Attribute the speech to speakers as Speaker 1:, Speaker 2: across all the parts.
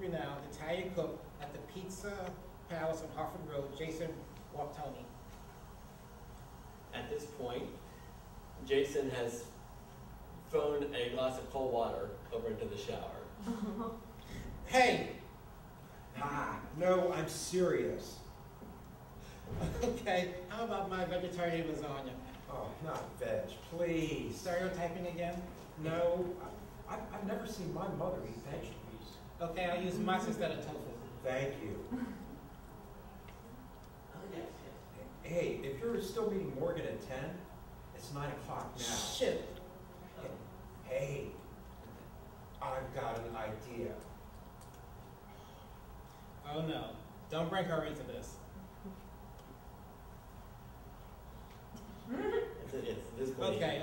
Speaker 1: renowned Italian cook at the Pizza Palace on Hartford Road, Jason Waltoni.
Speaker 2: At this point, Jason has thrown a glass of cold water over into the shower.
Speaker 1: Hey!
Speaker 3: No, I'm serious.
Speaker 1: Okay, how about my vegetarian lasagna?
Speaker 3: Oh, not veg, please.
Speaker 1: Stereotyping again?
Speaker 3: No, I've never seen my mother eat vegetables.
Speaker 1: Okay, I'll use Matson instead of tofu.
Speaker 3: Thank you. Hey, if you're still meeting Morgan at 10, it's 9 o'clock now.
Speaker 1: Shit.
Speaker 3: Hey, I've got an idea.
Speaker 1: Oh no, don't bring her into this.
Speaker 2: It's this point.
Speaker 1: Okay.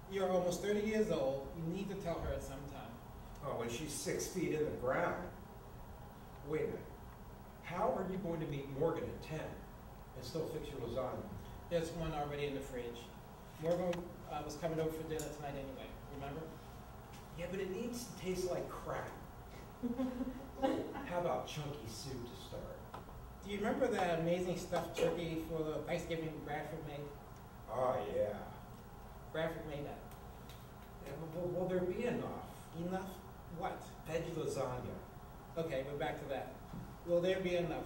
Speaker 1: You're almost 30 years old. You need to tell her at some time.
Speaker 3: Oh, when she's 6 feet in the ground. Wait a minute. How are you going to meet Morgan at 10 and still fix your lasagna?
Speaker 1: There's one already in the fridge. Morgan was coming over for dinner tonight anyway, remember?
Speaker 3: Yeah, but it needs to taste like crap. How about chunky soup to start?
Speaker 1: Do you remember that amazing stuffed turkey for the Thanksgiving Bradford made?
Speaker 3: Oh, yeah.
Speaker 1: Bradford made that.
Speaker 3: Yeah, will there be enough?
Speaker 1: Enough? What?
Speaker 3: Veg lasagna.
Speaker 1: Okay, we're back to that. Will there be enough?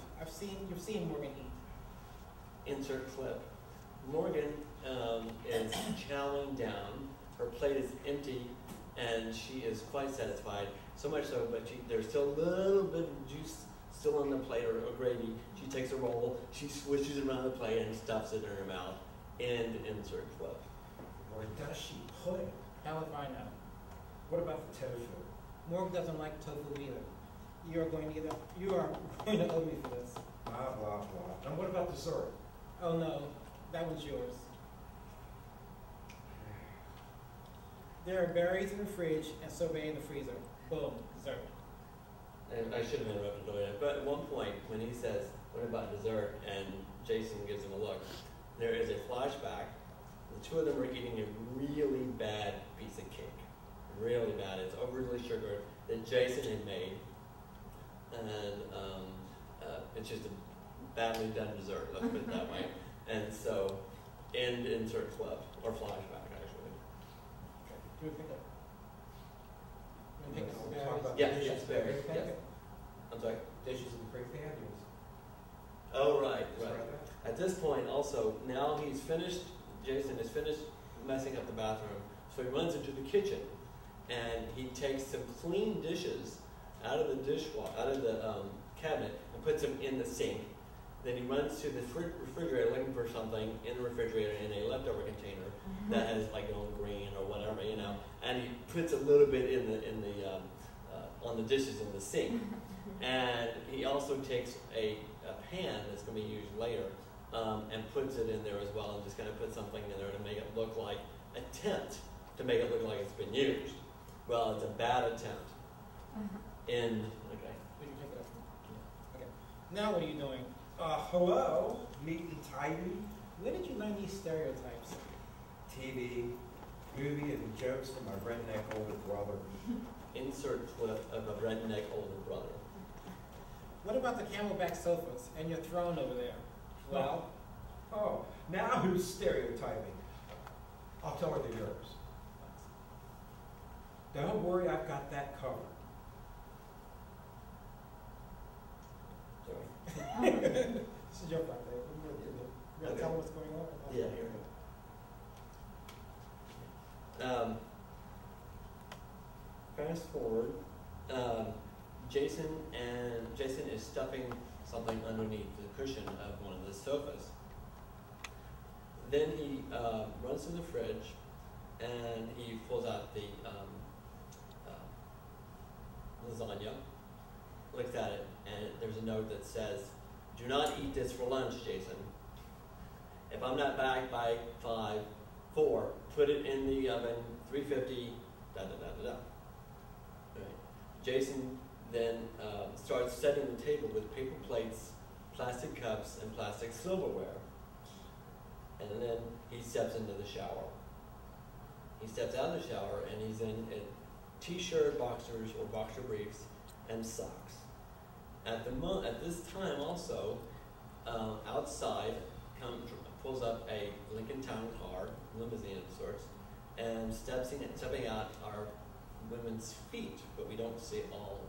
Speaker 1: You've seen Morgan eat.
Speaker 2: Insert clip. Morgan is chowing down. Her plate is empty, and she is quite satisfied. So much so, but there's still a little bit of juice still on the plate, or gravy. She takes a roll, she swishes it around the plate, and stuffs it in her mouth. End insert clip.
Speaker 3: Or does she put it?
Speaker 1: How if I know?
Speaker 3: What about the tofu?
Speaker 1: Morgan doesn't like tofu either. You are going to owe me for this.
Speaker 3: Blah, blah, blah. And what about dessert?
Speaker 1: Oh no, that one's yours. There are berries in the fridge and sorbet in the freezer. Boom, dessert.
Speaker 2: And I should have interrupted earlier, but at one point when he says, "What about dessert?" and Jason gives him a look, there is a flashback. The two of them are eating a really bad piece of cake. Really bad. It's overly sugared that Jason had made. And it's just a badly done dessert, let's put it that way. And so, end insert clip, or flashback, actually.
Speaker 1: Do we pick up?
Speaker 3: We'll talk about
Speaker 2: Yeah,
Speaker 3: dishes
Speaker 2: yes,
Speaker 3: in
Speaker 2: very,
Speaker 3: the creek
Speaker 2: yes.
Speaker 3: pan.
Speaker 2: I'm sorry?
Speaker 3: Dishes in the creek pan.
Speaker 2: Oh, right,
Speaker 3: Is that
Speaker 2: right.
Speaker 3: right?
Speaker 2: At this point, also, now he's finished, Jason is finished messing up the bathroom, so he runs into the kitchen, and he takes some clean dishes out of the cabinet and puts them in the sink. Then he runs to the refrigerator looking for something in the refrigerator in a leftover container that has like gone green or whatever, and he puts a little bit on the dishes in the sink. And he also takes a pan that's going to be used later and puts it in there as well, and just kind of puts something in there to make it look like a tent, to make it look like it's been used. Well, it's a bad attempt. Okay.
Speaker 1: We can pick it up. Okay. Now what are you doing?
Speaker 3: Hello, neat and tidy.
Speaker 1: Where did you learn these stereotypes?
Speaker 3: TV, movie, and jokes from my redneck older brother.
Speaker 2: Insert clip of a redneck older brother.
Speaker 1: What about the camelback sofas and your throne over there? Well,
Speaker 3: Oh, now who's stereotyping? I'll tell her they're yours. Don't worry, I've got that covered.
Speaker 2: Sorry.
Speaker 1: this is your part, Dave. You gotta tell them what's going on.
Speaker 2: Yeah, here we go. Fast forward. Jason is stuffing something underneath the cushion of one of the sofas. Then he runs to the fridge and he pulls out the lasagna, looks at it, and there's a note that says, "Do not eat this for lunch, Jason. If I'm not back by 4, put it in the oven, 350, da-da-da-da-da." Right. Jason then starts setting the table with paper plates, plastic cups, and plastic silverware. And then he steps into the shower. He steps out of the shower and he's in a t-shirt, boxers, or boxer briefs, and socks. At this time also, outside pulls up a Lincoln Town car, limousine of sorts, and stepping out are women's feet, but we don't see all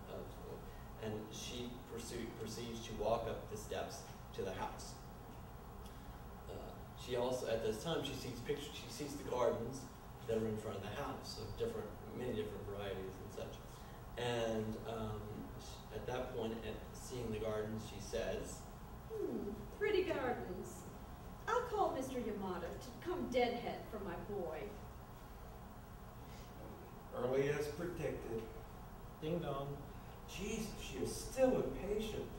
Speaker 2: of them. And she proceeds to walk up the steps to the house. She also, at this time, she sees the gardens that are in front of the house of many different varieties and such. And at that point, seeing the gardens, she says,
Speaker 4: Pretty gardens. I'll call Mr. Yamada to come deadhead for my boy.
Speaker 3: Early as predicted.
Speaker 1: Ding dong.
Speaker 3: Jesus, she is still impatient.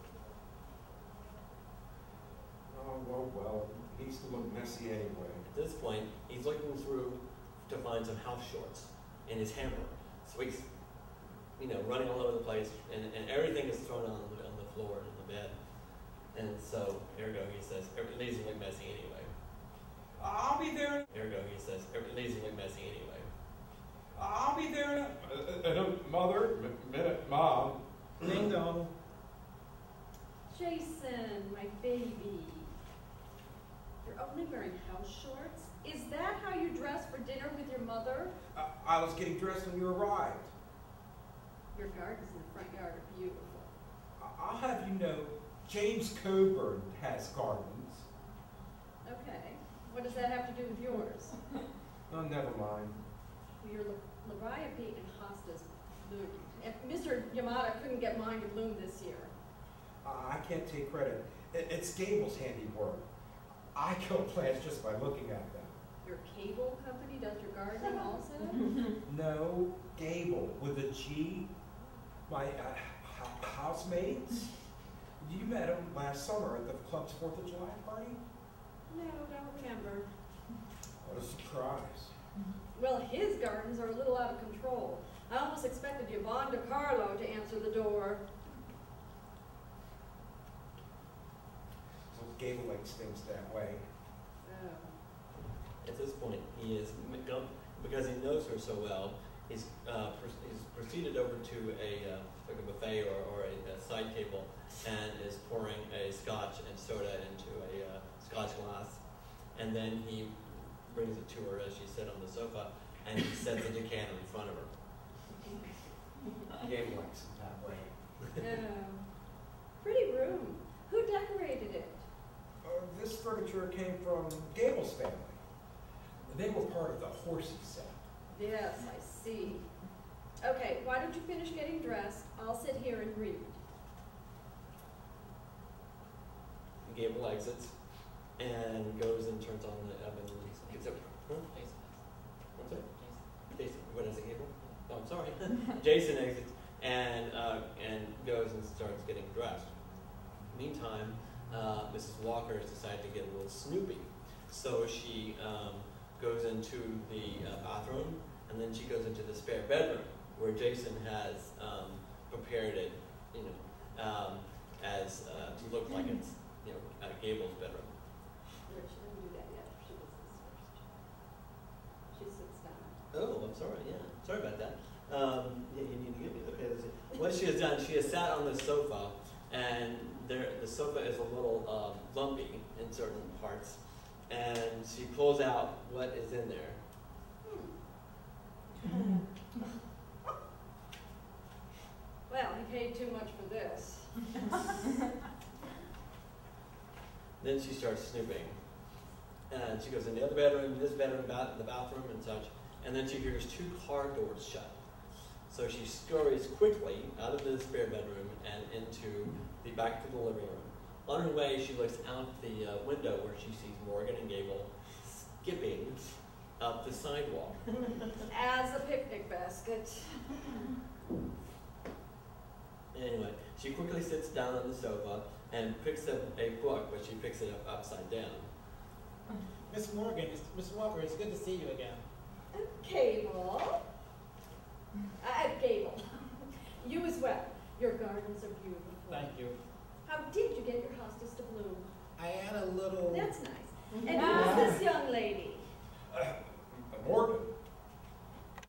Speaker 3: Oh, well, he needs to look messy anyway.
Speaker 2: at this point, he's looking through to find some house shorts in his hamper. So he's, running all over the place, and everything is thrown on the floor and on the bed. And so, ergo, he says, it needs to look messy anyway.
Speaker 3: I'll be there.
Speaker 2: Ergo, he says, it needs to look messy anyway.
Speaker 3: I'll be there in a minute, Mom.
Speaker 1: Ding dong.
Speaker 4: Jason, my baby. You're only wearing house shorts? Is that how you dress for dinner with your mother?
Speaker 3: I was getting dressed when you arrived.
Speaker 4: Your gardens in the front yard are beautiful.
Speaker 3: I'll have you know, James Coburn has gardens.
Speaker 4: Okay. What does that have to do with yours?
Speaker 3: Oh, never mind.
Speaker 4: Your Lariape and hostas bloom. And Mr. Yamada couldn't get mine to bloom this year.
Speaker 3: I can't take credit. It's Gable's handiwork. I kill plants just by looking at them.
Speaker 4: Your cable company does your gardening also?
Speaker 3: No, Gable with a G. My housemates. You met him last summer at the club's 4th of July party?
Speaker 4: No, don't remember.
Speaker 3: What a surprise.
Speaker 4: Well, his gardens are a little out of control. I almost expected Yvonne DiCarlo to answer the door.
Speaker 3: So Gable likes things that way.
Speaker 4: Oh.
Speaker 2: At this point, he is, because he knows her so well, he's proceeded over to like a buffet or a side table and is pouring a scotch and soda into a scotch glass. And then he brings it to her as she sits on the sofa, and he sets a decanter in front of her.
Speaker 3: Gable likes it that way.
Speaker 4: Oh. Pretty room. Who decorated it?
Speaker 3: This furniture came from Gable's family. They were part of the horsey set.
Speaker 4: Yes, I see. Okay, why don't you finish getting dressed? I'll sit here and read.
Speaker 2: Gable exits and goes and turns on the oven. Gets up. Huh? What's that? Jason. What is it, Gable? Oh, I'm sorry. Jason exits and goes and starts getting dressed. Meantime, Mrs. Walker has decided to get a little snoopy. So she goes into the bathroom, and then she goes into the spare bedroom where Jason has prepared it, as to look like it's, Gable's bedroom.
Speaker 4: She didn't do that yet. She does this first. She sits down.
Speaker 2: Oh, I'm sorry. Yeah, sorry about that. You need to give me the. What she has done, she has sat on the sofa, and the sofa is a little lumpy in certain parts, and she pulls out what is in there.
Speaker 4: Well, he paid too much for this.
Speaker 2: Then she starts snooping, and she goes in the other bedroom, this bedroom, the bathroom, and such. And then she hears 2 car doors shut. So she scurries quickly out of the spare bedroom and back to the living room. On her way, she looks out the window where she sees Morgan and Gable skipping up the sidewalk.
Speaker 4: As a picnic basket.
Speaker 2: Anyway, she quickly sits down on the sofa and picks up a book, but she picks it up upside down.
Speaker 1: Miss Morgan, Miss Walker, it's good to see you again.
Speaker 4: Cable.